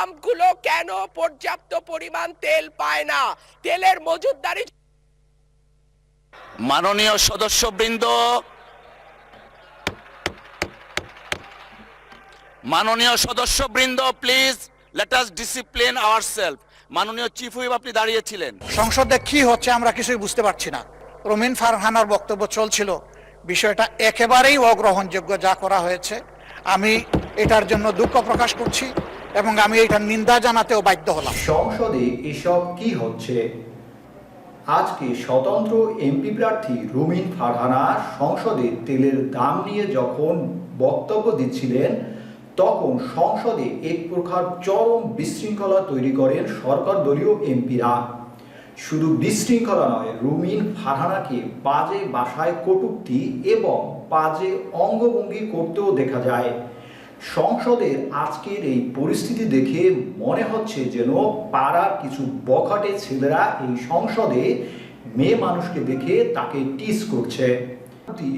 পাম্পগুলো কেন পর্যাপ্ত পরিমাণ তেল পায় না? তেলের মজুতদারি। মাননীয় সদস্যবৃন্দ, please let us discipline ourself. মাননীয় চিফ হুইপ, আপনি দাঁড়িয়েছিলেন। সংসদে কি হচ্ছে আমরা কিছুই বুঝতে পারছি না। রুমিন ফারহানার বক্তব্য চলছিল, বিষয়টা একেবারেই অগ্রহণযোগ্য যা করা হয়েছে। আমি এটার জন্য দুঃখ প্রকাশ করছি এবং আমি এটার নিন্দা জানাতেও বাধ্য হলাম। সংসদে এসব কি হচ্ছে? আজকে স্বতন্ত্র এমপি প্রার্থী রুমিন ফারহানা সংসদে তেলের দাম নিয়ে যখন বক্তব্য দিচ্ছিলেন, তখন সংসদে এক প্রকার চরম বিশৃঙ্খলা তৈরি করেন সরকার দলীয় এমপিরা। শুধু বিশৃঙ্খলা নয়, রুমিন ফারহানাকে বাজে ভাষায় কটূক্তি এবং বাজে অঙ্গভঙ্গি করতেও দেখা যায়। সংসদের আজকের এই পরিস্থিতি দেখে মনে হচ্ছে যেন পাড়ার কিছু বখাটে ছেলেরা এই সংসদে মেয়ে মানুষকে দেখে তাকে টিজ করছে।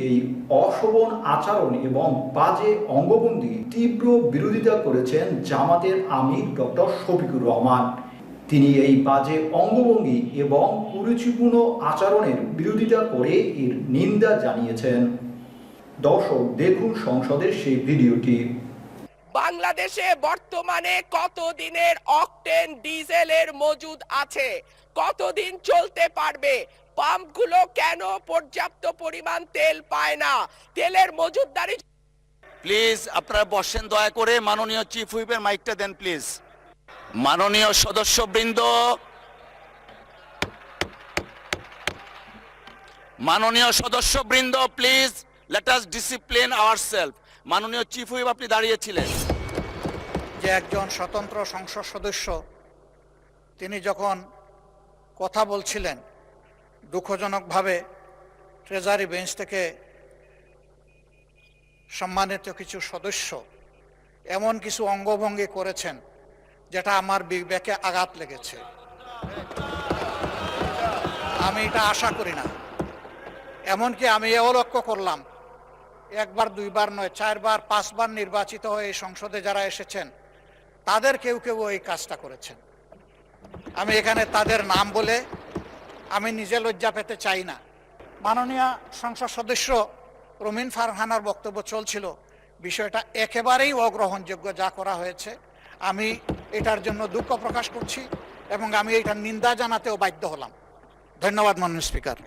এই অশোভন আচরণ এবং বাজে অঙ্গভঙ্গি তীব্র বিরোধিতা করেছেন জামাতের আমির ডক্টর শফিকুর রহমান। তিনি এই বাজে অঙ্গভঙ্গি এবং কুরুচিপূর্ণ আচরণের বিরোধিতা করে এর নিন্দা জানিয়েছেন। দর্শক, দেখুন সংসদের সেই ভিডিওটি। বাংলাদেশে বর্তমানে কত দিনের অকটেন ডিজেলের মজুদ আছে? কতদিন চলতে পারবে? পাম্পগুলো কেন পর্যাপ্ত পরিমাণ তেল পায় না? তেলের মজুতদারি। প্লিজ আপনারা বসেন দয়া করে। মাননীয় চিফ হুইপের মাইকটা দেন প্লিজ। মাননীয় সদস্যবৃন্দ, please let us discipline ourself. মাননীয় চিফ হুইপ, আপনি দাঁড়িয়েছিলেন। যে একজন স্বতন্ত্র সংসদ সদস্য তিনি যখন কথা বলছিলেন, দুঃখজনকভাবে ট্রেজারি বেঞ্চ থেকে সম্মানিত কিছু সদস্য এমন কিছু অঙ্গভঙ্গি করেছেন যেটা আমার বিবেকে আঘাত লেগেছে। আমি এটা আশা করি না। এমনকি আমি এও লক্ষ্য করলাম, একবার দুইবার নয়, 4 বার 5 বার নির্বাচিত হয়ে এই সংসদে যারা এসেছেন তাদের কেউ কেউ এই কাজটা করেছেন। আমি এখানে তাদের নাম বলে আমি নিজে লজ্জা পেতে চাই না। মাননীয় সংসদ সদস্য রুমিন ফারহানার বক্তব্য চলছিল, বিষয়টা একেবারেই অগ্রহণযোগ্য যা করা হয়েছে। আমি এটার জন্য দুঃখ প্রকাশ করছি এবং আমি এটার নিন্দা জানাতেও বাধ্য হলাম। ধন্যবাদ মাননীয় স্পিকার।